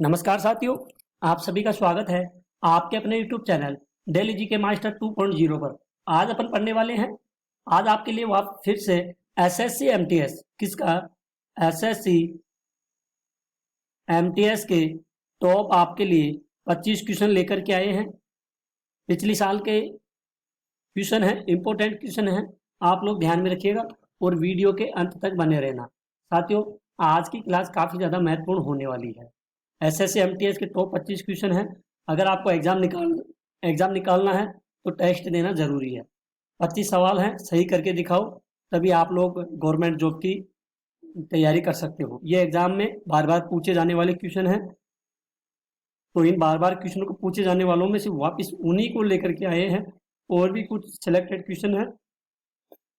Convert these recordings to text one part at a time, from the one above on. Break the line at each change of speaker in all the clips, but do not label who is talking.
नमस्कार साथियों, आप सभी का स्वागत है आपके अपने YouTube channel daily GK master 2.0 पर। आज अपन पढ़ने वाले हैं, आज आपके लिए फिर से एसएससी एमटीएस किसका एसएससी एमटीएस के टॉप आपके लिए 25 क्वेश्चन लेकर के आए हैं। पिछले साल के क्वेश्चन हैं, इंपॉर्टेंट क्वेश्चन हैं, आप लोग ध्यान में रखिएगा और वीडियो के अंत तक बने रहना। साथियों, आज की क्लास काफ़ी ज़्यादा महत्वपूर्ण होने वाली है। एसएससी एमटीएस के टॉप 25 क्वेश्चन हैं। अगर आपको एग्जाम निकालना है तो टेस्ट देना जरूरी है। 25 सवाल हैं, सही करके दिखाओ, तभी आप लोग गवर्नमेंट जॉब की तैयारी कर सकते हो। ये एग्जाम में बार बार पूछे जाने वाले क्वेश्चन हैं, तो इन बार बार क्वेश्चन को पूछे जाने वालों में से वापस उन्हीं को लेकर के आए हैं। और भी कुछ सिलेक्टेड क्वेश्चन हैं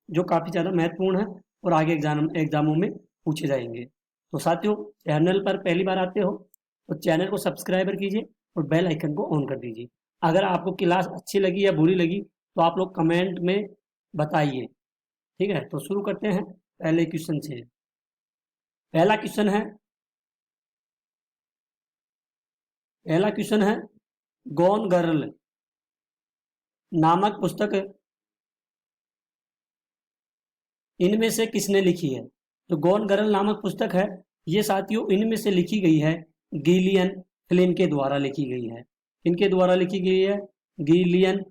जो काफ़ी ज़्यादा महत्वपूर्ण है और आगे एग्जामों में पूछे जाएंगे। तो साथियों, चैनल पर पहली बार आते हो तो चैनल को सब्सक्राइब कीजिए और बेल आइकन को ऑन कर दीजिए। अगर आपको क्लास अच्छी लगी या बुरी लगी तो आप लोग कमेंट में बताइए, ठीक है। तो शुरू करते हैं पहले क्वेश्चन से। पहला क्वेश्चन है गॉन गर्ल नामक पुस्तक इनमें से किसने लिखी है। तो गॉन गर्ल नामक पुस्तक है, ये साथियों इनमें से लिखी गई है गिलियन फ्लिन के द्वारा लिखी गई है। इनके द्वारा लिखी गई है, गिलियन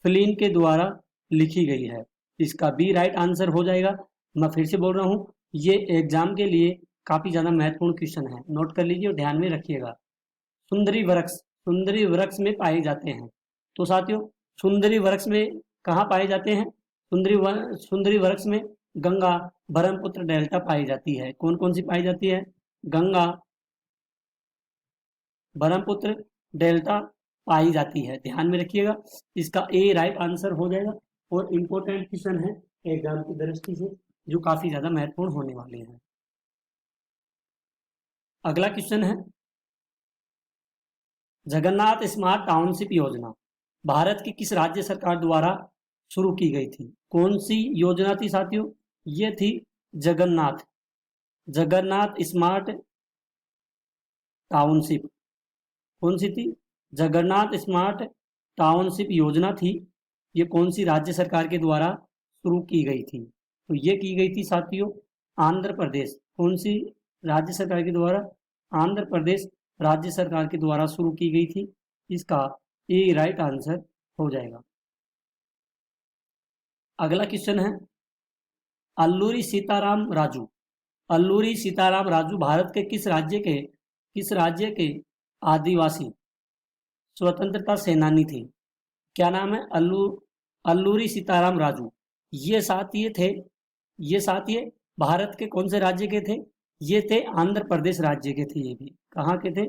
फ्लिन के द्वारा लिखी गई है। इसका बी राइट आंसर हो जाएगा। मैं फिर से बोल रहा हूँ, ये एग्जाम के लिए काफ़ी ज़्यादा महत्वपूर्ण क्वेश्चन है, नोट कर लीजिए और ध्यान में रखिएगा। सुंदरी वृक्ष में पाए जाते हैं। तो साथियों, सुंदरी वृक्ष में कहाँ पाए जाते हैं? सुंदरी वृक्ष में गंगा ब्रह्मपुत्र डेल्टा पाई जाती है। कौन कौन सी पाई जाती है? गंगा ब्रह्मपुत्र डेल्टा पाई जाती है, ध्यान में रखिएगा। इसका ए राइट आंसर हो जाएगा। और इम्पोर्टेंट क्वेश्चन है एग्जाम की दृष्टि से, जो काफी ज्यादा महत्वपूर्ण होने वाले हैं। अगला क्वेश्चन है जगन्नाथ स्मार्ट टाउनशिप योजना भारत की किस राज्य सरकार द्वारा शुरू की गई थी? कौन सी योजना थी साथियों? ये थी जगन्नाथ स्मार्ट टाउनशिप। कौन सी थी? जगन्नाथ स्मार्ट टाउनशिप योजना थी। ये कौन सी राज्य सरकार के द्वारा शुरू की गई थी? तो ये की गई थी साथियों आंध्र प्रदेश। कौन सी राज्य सरकार के द्वारा? आंध्र प्रदेश राज्य सरकार के द्वारा शुरू की गई थी। इसका ए राइट आंसर हो जाएगा। अगला क्वेश्चन है अल्लूरी सीताराम राजू भारत के किस राज्य के आदिवासी स्वतंत्रता सेनानी थे? क्या नाम है? अल्लूरी सीताराम राजू। ये भारत के कौन से राज्य के थे? ये थे आंध्र प्रदेश राज्य के थे। ये भी कहाँ के थे?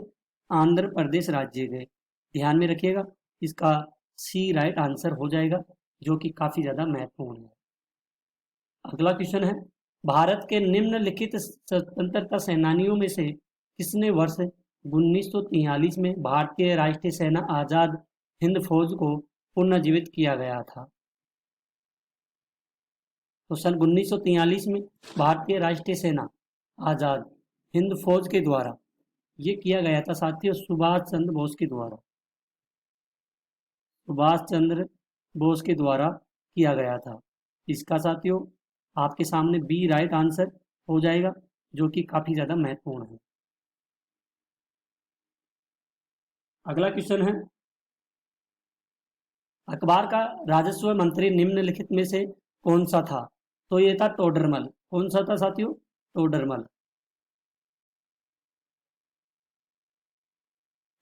आंध्र प्रदेश राज्य के। ध्यान में रखिएगा, इसका सी राइट आंसर हो जाएगा, जो कि काफी ज्यादा महत्वपूर्ण है। अगला क्वेश्चन है भारत के निम्नलिखित स्वतंत्रता सेनानियों में से किसने वर्ष 1943 में भारतीय राष्ट्रीय सेना आजाद हिंद फौज को पुनर्जीवित किया गया था? तो सन 1943 में भारतीय राष्ट्रीय सेना आजाद हिंद फौज के द्वारा ये किया गया था साथियों सुभाष चंद्र बोस के द्वारा किया गया था। इसका साथियों आपके सामने बी राइट आंसर हो जाएगा, जो कि काफी ज्यादा महत्वपूर्ण है। अगला क्वेश्चन है अखबार का राजस्व मंत्री निम्नलिखित में से कौन सा था? तो ये था टोडरमल। कौन सा था साथियों? टोडरमल।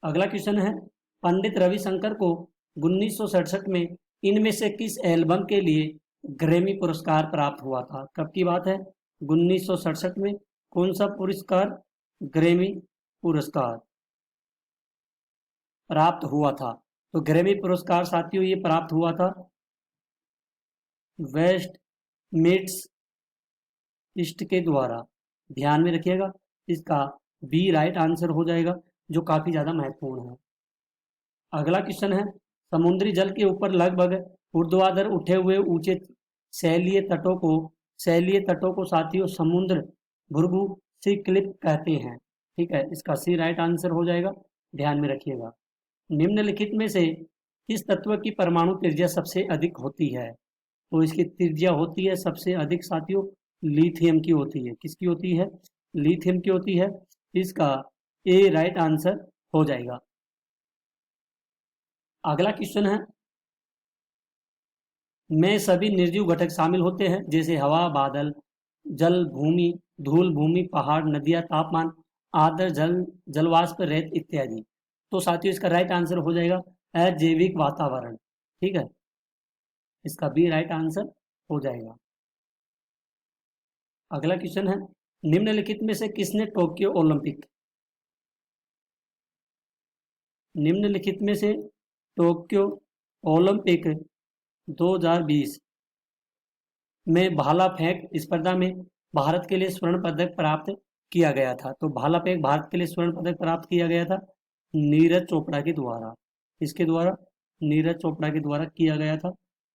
अगला क्वेश्चन है पंडित रविशंकर को 1967 में इनमें से किस एल्बम के लिए ग्रैमी पुरस्कार प्राप्त हुआ था? कब की बात है? 1967 में कौन सा पुरस्कार ग्रैमी पुरस्कार प्राप्त हुआ था? तो ग्रैमी पुरस्कार साथियों ये प्राप्त हुआ था वेस्ट मीट्स ईस्ट के द्वारा। ध्यान में रखिएगा, इसका बी राइट आंसर हो जाएगा, जो काफी ज्यादा महत्वपूर्ण है। अगला क्वेश्चन है समुद्री जल के ऊपर लगभग ऊर्ध्वाधर उठे हुए ऊंचे सैलीय तटों को साथियों समुद्र भृगु सी क्लिप कहते हैं। ठीक है, इसका सी राइट आंसर हो जाएगा, ध्यान में रखिएगा। निम्नलिखित में से किस तत्व की परमाणु त्रिज्या सबसे अधिक होती है? तो इसकी त्रिज्या होती है सबसे अधिक साथियों लिथियम की होती है। किसकी होती है? लिथियम की होती है। इसका ए राइट आंसर हो जाएगा। अगला क्वेश्चन है, में सभी निर्जीव घटक शामिल होते हैं जैसे हवा, बादल, जल, भूमि, धूल, भूमि, पहाड़, नदियां, तापमान, आर्द्र जल, जलवाष्प, रेत इत्यादि। तो साथियों इसका राइट आंसर हो जाएगा अजैविक वातावरण। ठीक है, इसका बी राइट आंसर हो जाएगा। अगला क्वेश्चन है, निम्नलिखित में से किसने टोक्यो ओलंपिक निम्नलिखित में से टोक्यो ओलंपिक 2020 में भाला फेंक स्पर्धा में भारत के लिए स्वर्ण पदक प्राप्त किया गया था? तो भाला फेंक भारत के लिए स्वर्ण पदक प्राप्त किया गया था नीरज चोपड़ा के द्वारा। इसके द्वारा नीरज चोपड़ा के द्वारा किया गया था।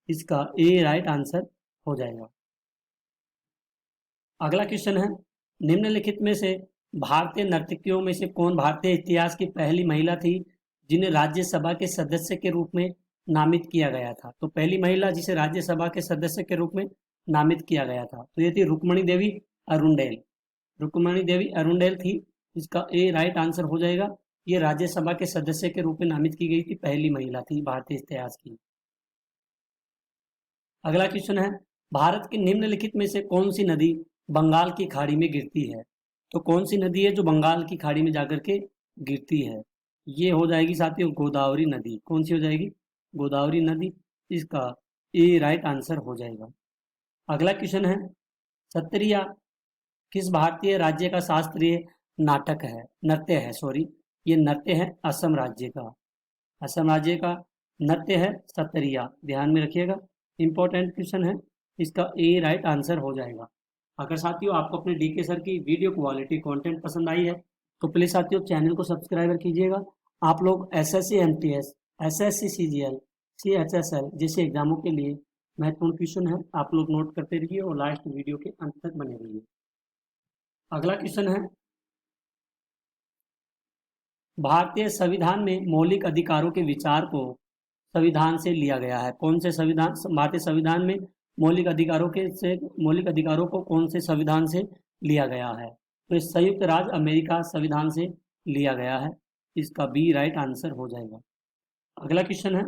इसका ए राइट आंसर हो जाएगा। अगला क्वेश्चन है, निम्नलिखित में से भारतीय नर्तकियों में से कौन भारतीय इतिहास की पहली महिला थी जिन्हें राज्यसभा के सदस्य के रूप में नामित किया गया था? तो पहली महिला जिसे राज्यसभा के सदस्य के रूप में नामित किया गया था, तो ये थी रुक्मणी देवी अरुणडेल। रुक्मणी देवी अरुणडेल थी। इसका ए राइट आंसर हो जाएगा। ये राज्यसभा के सदस्य के रूप में नामित की गई थी, पहली महिला थी भारतीय इतिहास की। अगला क्वेश्चन है, भारत की निम्नलिखित में से कौन सी नदी बंगाल की खाड़ी में गिरती है? तो कौन सी नदी है जो बंगाल की खाड़ी में जाकर के गिरती है? ये हो जाएगी साथियों गोदावरी नदी। कौन सी हो जाएगी? गोदावरी नदी। इसका ए राइट आंसर हो जाएगा। अगला क्वेश्चन है, सत्रिया किस भारतीय राज्य का शास्त्रीय नाटक है नृत्य है? सॉरी, ये नृत्य है असम राज्य का। असम राज्य का नृत्य है सत्रिया, ध्यान में रखिएगा, इंपॉर्टेंट क्वेश्चन है। इसका ए राइट आंसर हो जाएगा। अगर साथियों आपको अपने डीके सर की वीडियो क्वालिटी कंटेंट पसंद आई है तो प्लीज़ साथियों चैनल को सब्सक्राइब कीजिएगा। आप लोग SSC MTS, SSC CGL, CHSL जैसे एग्जामों के लिए महत्वपूर्ण क्वेश्चन है, आप लोग नोट करते रहिए और लास्ट वीडियो के अंत तक बने रहिए। अगला क्वेश्चन है, भारतीय संविधान में मौलिक अधिकारों के विचार को संविधान से लिया गया है। कौन से संविधान? भारतीय संविधान में मौलिक अधिकारों को कौन से संविधान से लिया गया है? तो इस संयुक्त राज्य अमेरिका संविधान से लिया गया है। इसका बी राइट आंसर हो जाएगा। अगला क्वेश्चन है,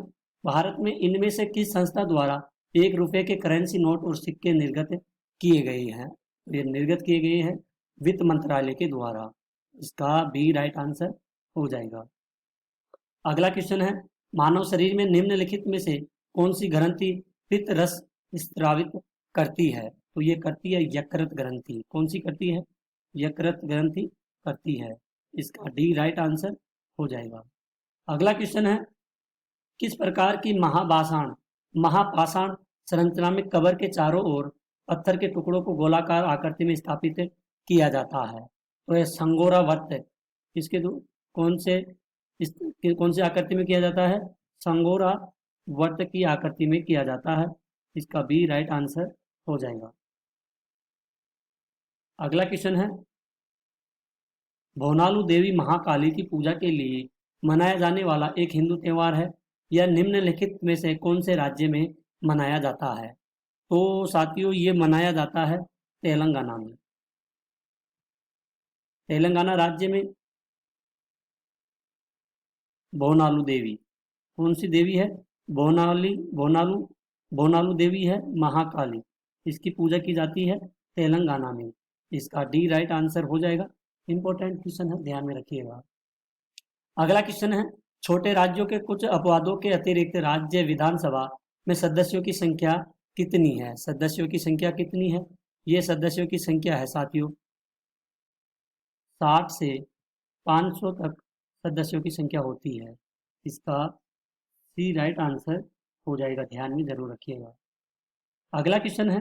भारत में इनमें से किस संस्था द्वारा 1 रुपये के करेंसी नोट और सिक्के निर्गत किए गए हैं? ये निर्गत किए गए हैं वित्त मंत्रालय के द्वारा। इसका बी राइट आंसर हो जाएगा। अगला क्वेश्चन है, मानव शरीर में निम्नलिखित में से कौन सी ग्रंथि पित्त रस स्रावित करती है? तो ये करती है यकृत ग्रंथि। कौन सी करती है? यकृत ग्रंथि करती है। इसका डी राइट आंसर हो जाएगा। अगला क्वेश्चन है, किस प्रकार की महापाषाण संरचना में कबर के चारों ओर पत्थर के टुकड़ों को गोलाकार आकृति में स्थापित किया जाता है? तो यह संगोरा वर्त इसके कौन से आकृति में किया जाता है? संगोरा वर्त की आकृति में किया जाता है। इसका बी राइट आंसर हो जाएगा। अगला क्वेश्चन है, भोनालू देवी महाकाली की पूजा के लिए मनाया जाने वाला एक हिंदू त्योहार है। यह निम्नलिखित में से कौन से राज्य में मनाया जाता है? तो साथियों ये मनाया जाता है तेलंगाना में। तेलंगाना राज्य में भोनालू देवी, कौन सी देवी है? भोनालू देवी है महाकाली। इसकी पूजा की जाती है तेलंगाना में। इसका डी राइट आंसर हो जाएगा। इंपॉर्टेंट क्वेश्चन है, ध्यान में रखिएगा। अगला क्वेश्चन है, छोटे राज्यों के कुछ अपवादों के अतिरिक्त राज्य विधानसभा में सदस्यों की संख्या कितनी है? सदस्यों की संख्या कितनी है? ये सदस्यों की संख्या है साथियों 60 से 500 तक सदस्यों की संख्या होती है। इसका सी राइट आंसर हो जाएगा, ध्यान में जरूर रखिएगा। अगला क्वेश्चन है,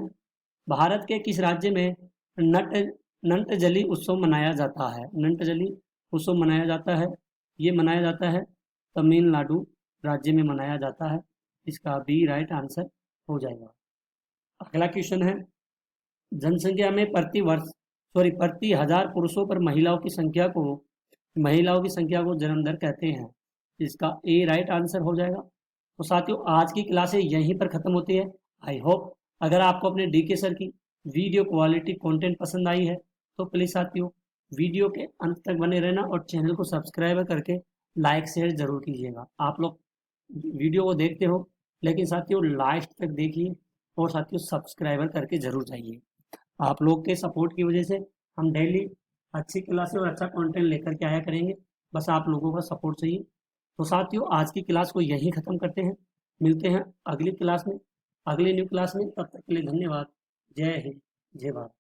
भारत के किस राज्य में नटजली उत्सव मनाया जाता है? नटजली उत्सव मनाया जाता है, ये मनाया जाता है तमिलनाडु राज्य में मनाया जाता है। इसका बी राइट आंसर हो जाएगा। अगला क्वेश्चन है, जनसंख्या में प्रति वर्ष प्रति 1000 पुरुषों पर महिलाओं की संख्या को जन्म दर कहते हैं। इसका ए राइट आंसर हो जाएगा। तो साथियों, आज की क्लासें यहीं पर ख़त्म होती है। आई होप अगर आपको अपने डी के सर की वीडियो क्वालिटी कंटेंट पसंद आई है तो प्लीज़ साथियों वीडियो के अंत तक बने रहना और चैनल को सब्सक्राइब करके लाइक शेयर ज़रूर कीजिएगा। आप लोग वीडियो को देखते हो लेकिन साथियों लास्ट तक देखिए और साथियों सब्सक्राइबर करके ज़रूर जाइए। आप लोग के सपोर्ट की वजह से हम डेली अच्छी क्लासें और अच्छा कंटेंट लेकर के आया करेंगे। बस आप लोगों का सपोर्ट चाहिए। तो साथियों, आज की क्लास को यहीं ख़त्म करते हैं। मिलते हैं अगली क्लास में, अगली न्यू क्लास में। तब तक के लिए धन्यवाद। जय हिंद, जय भारत।